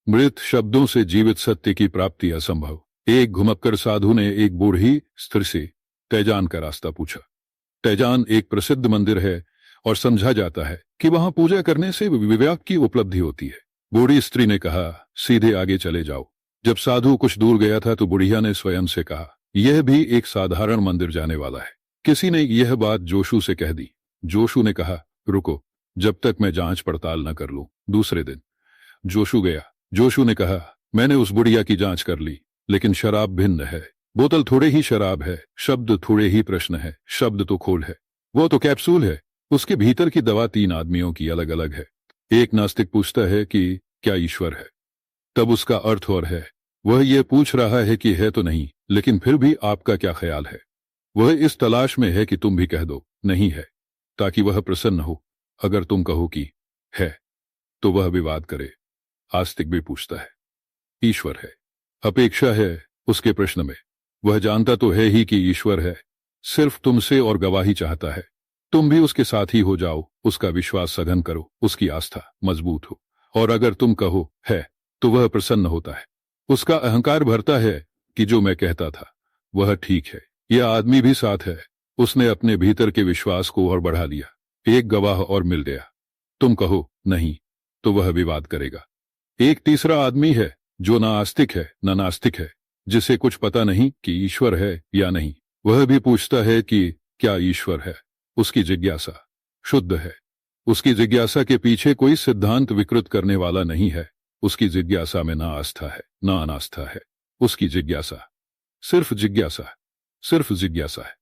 मृत शब्दों से जीवित सत्य की प्राप्ति असंभव। एक घुमक्कर साधु ने एक बूढ़ी स्त्री से तैजान का रास्ता पूछा। तैजान एक प्रसिद्ध मंदिर है और समझा जाता है कि वहां पूजा करने से विवेक की उपलब्धि होती है। बूढ़ी स्त्री ने कहा, सीधे आगे चले जाओ। जब साधु कुछ दूर गया था तो बुढ़िया ने स्वयं से कहा, यह भी एक साधारण मंदिर जाने वाला है। किसी ने यह बात जोशु से कह दी। जोशु ने कहा, रुको, जब तक मैं जांच पड़ताल न कर लूं। दूसरे दिन जोशु गया। जोशु ने कहा, मैंने उस बुढ़िया की जांच कर ली, लेकिन शराब भिन्न है। बोतल थोड़े ही शराब है, शब्द थोड़े ही प्रश्न है। शब्द तो खोल है, वो तो कैप्सूल है। उसके भीतर की दवा 3 आदमियों की अलग अलग है। एक नास्तिक पूछता है कि क्या ईश्वर है? तब उसका अर्थ और है। वह यह पूछ रहा है कि है तो नहीं, लेकिन फिर भी आपका क्या ख्याल है? वह इस तलाश में है कि तुम भी कह दो नहीं है, ताकि वह प्रसन्न हो। अगर तुम कहो कि है, तो वह विवाद करे। आस्तिक भी पूछता है, ईश्वर है? अपेक्षा है उसके प्रश्न में। वह जानता तो है ही कि ईश्वर है, सिर्फ तुमसे और गवाही चाहता है। तुम भी उसके साथ ही हो जाओ, उसका विश्वास सघन करो, उसकी आस्था मजबूत हो। और अगर तुम कहो है, तो वह प्रसन्न होता है। उसका अहंकार भरता है कि जो मैं कहता था वह ठीक है। यह आदमी भी साथ है। उसने अपने भीतर के विश्वास को और बढ़ा लिया। एक गवाह और मिल गया। तुम कहो नहीं, तो वह विवाद करेगा। एक तीसरा आदमी है जो ना आस्तिक है न नास्तिक है, जिसे कुछ पता नहीं कि ईश्वर है या नहीं। वह भी पूछता है कि क्या ईश्वर है। उसकी जिज्ञासा शुद्ध है। उसकी जिज्ञासा के पीछे कोई सिद्धांत विकृत करने वाला नहीं है। उसकी जिज्ञासा में ना आस्था है ना अनास्था है। उसकी जिज्ञासा सिर्फ जिज्ञासा है, सिर्फ जिज्ञासा है।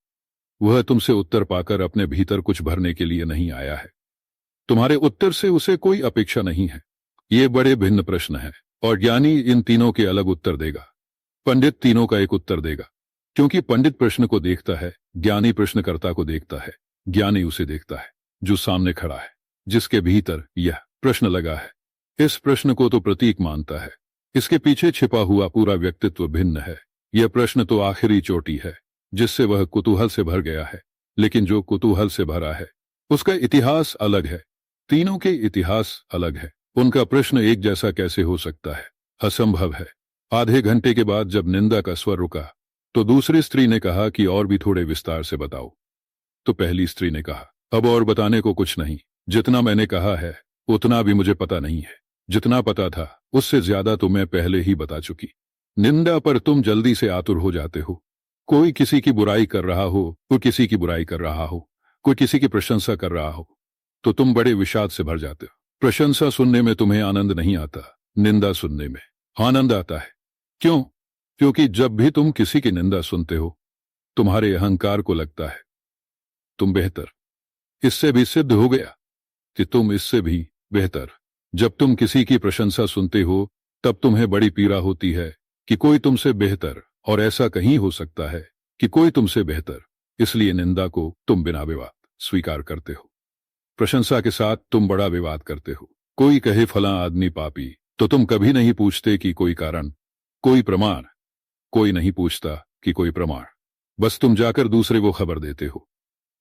वह तुमसे उत्तर पाकर अपने भीतर कुछ भरने के लिए नहीं आया है। तुम्हारे उत्तर से उसे कोई अपेक्षा नहीं है। ये बड़े भिन्न प्रश्न हैं और ज्ञानी इन तीनों के अलग उत्तर देगा। पंडित तीनों का एक उत्तर देगा, क्योंकि पंडित प्रश्न को देखता है, ज्ञानी प्रश्नकर्ता को देखता है। ज्ञानी उसे देखता है जो सामने खड़ा है, जिसके भीतर यह प्रश्न लगा है। इस प्रश्न को तो प्रतीक मानता है। इसके पीछे छिपा हुआ पूरा व्यक्तित्व भिन्न है। यह प्रश्न तो आखिरी चोटी है, जिससे वह कुतूहल से भर गया है। लेकिन जो कुतूहल से भरा है, उसका इतिहास अलग है। तीनों के इतिहास अलग है। उनका प्रश्न एक जैसा कैसे हो सकता है? असंभव है। आधे घंटे के बाद जब निंदा का स्वर रुका, तो दूसरी स्त्री ने कहा कि और भी थोड़े विस्तार से बताओ। तो पहली स्त्री ने कहा, अब और बताने को कुछ नहीं। जितना मैंने कहा है उतना भी मुझे पता नहीं है। जितना पता था उससे ज्यादा तो मैं पहले ही बता चुकी। निंदा पर तुम जल्दी से आतुर हो जाते हो। कोई किसी की बुराई कर रहा हो, कोई किसी की बुराई कर रहा हो, कोई किसी की प्रशंसा कर रहा हो, तो तुम बड़े विषाद से भर जाते हो। प्रशंसा सुनने में तुम्हें आनंद नहीं आता, निंदा सुनने में आनंद आता है। क्यों? क्योंकि जब भी तुम किसी की निंदा सुनते हो, तुम्हारे अहंकार को लगता है तुम बेहतर। इससे भी सिद्ध हो गया कि तुम इससे भी बेहतर। जब तुम किसी की प्रशंसा सुनते हो, तब तुम्हें बड़ी पीड़ा होती है कि कोई तुमसे बेहतर, और ऐसा कहीं हो सकता है कि कोई तुमसे बेहतर। इसलिए निंदा को तुम बिना विवाद स्वीकार करते हो। प्रशंसा के साथ तुम बड़ा विवाद करते हो। कोई कहे फला आदमी पापी, तो तुम कभी नहीं पूछते कि कोई कारण, कोई प्रमाण। कोई नहीं पूछता कि कोई प्रमाण। बस तुम जाकर दूसरे को खबर देते हो।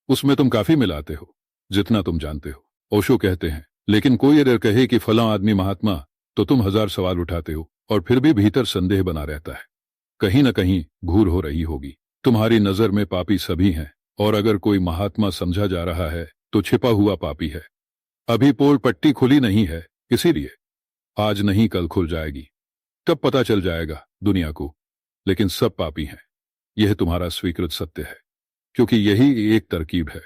उसमें तुम काफी मिलाते हो जितना तुम जानते हो। ओशो कहते हैं, लेकिन कोई अगर कहे कि फला आदमी महात्मा, तो तुम 1000 सवाल उठाते हो और फिर भी भीतर संदेह बना रहता है। कहीं न कहीं भूल हो रही होगी। तुम्हारी नजर में पापी सभी हैं, और अगर कोई महात्मा समझा जा रहा है तो छिपा हुआ पापी है। अभी पोल पट्टी खुली नहीं है, इसीलिए आज नहीं कल खुल जाएगी। तब पता चल जाएगा दुनिया को। लेकिन सब पापी हैं, यह तुम्हारा स्वीकृत सत्य है, क्योंकि यही एक तरकीब है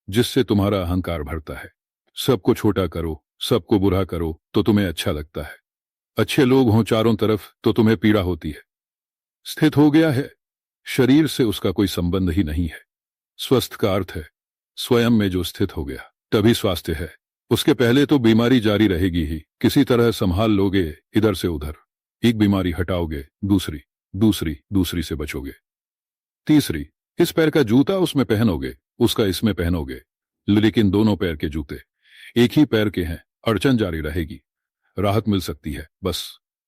जिससे तुम्हारा अहंकार भरता है। सबको छोटा करो, सबको बुरा करो तो तुम्हें अच्छा लगता है। अच्छे लोग हों चारों तरफ तो तुम्हें पीड़ा होती है। स्थित हो गया है, शरीर से उसका कोई संबंध ही नहीं है। स्वस्थ का अर्थ है स्वयं में जो स्थित हो गया, तभी स्वास्थ्य है। उसके पहले तो बीमारी जारी रहेगी ही। किसी तरह संभाल लोगे, इधर से उधर। एक बीमारी हटाओगे, दूसरी, दूसरी, दूसरी से बचोगे, तीसरी। इस पैर का जूता उसमें पहनोगे, उसका इसमें पहनोगे। लेकिन दोनों पैर के जूते एक ही पैर के हैं। अड़चन जारी रहेगी। राहत मिल सकती है, बस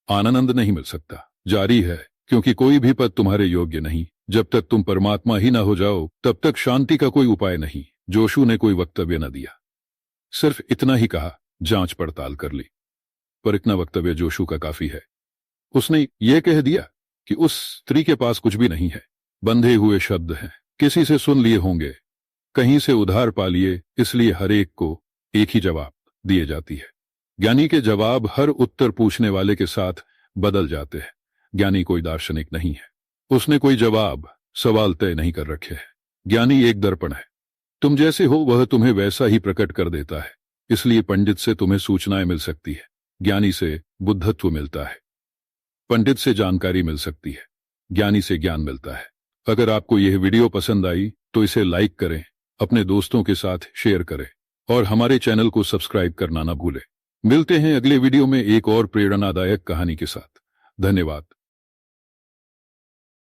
आनंद नहीं मिल सकता। जारी है, क्योंकि कोई भी पद तुम्हारे योग्य नहीं। जब तक तुम परमात्मा ही ना हो जाओ, तब तक शांति का कोई उपाय नहीं। जोशु ने कोई वक्तव्य न दिया, सिर्फ इतना ही कहा, जांच पड़ताल कर ली। पर इतना वक्तव्य जोशु का काफी है। उसने यह कह दिया कि उस स्त्री के पास कुछ भी नहीं है, बंधे हुए शब्द हैं, किसी से सुन लिए होंगे, कहीं से उधार पा लिए, इसलिए हर एक को एक ही जवाब दिए जाती है। ज्ञानी के जवाब हर उत्तर पूछने वाले के साथ बदल जाते हैं। ज्ञानी कोई दार्शनिक नहीं है, उसने कोई जवाब सवाल तय नहीं कर रखे हैं। ज्ञानी एक दर्पण है, तुम जैसे हो वह तुम्हें वैसा ही प्रकट कर देता है। इसलिए पंडित से तुम्हें सूचनाएं मिल सकती है, ज्ञानी से बुद्धत्व मिलता है। पंडित से जानकारी मिल सकती है, ज्ञानी से ज्ञान मिलता है। अगर आपको यह वीडियो पसंद आई तो इसे लाइक करें, अपने दोस्तों के साथ शेयर करें और हमारे चैनल को सब्सक्राइब करना ना भूलें। मिलते हैं अगले वीडियो में एक और प्रेरणादायक कहानी के साथ। धन्यवाद।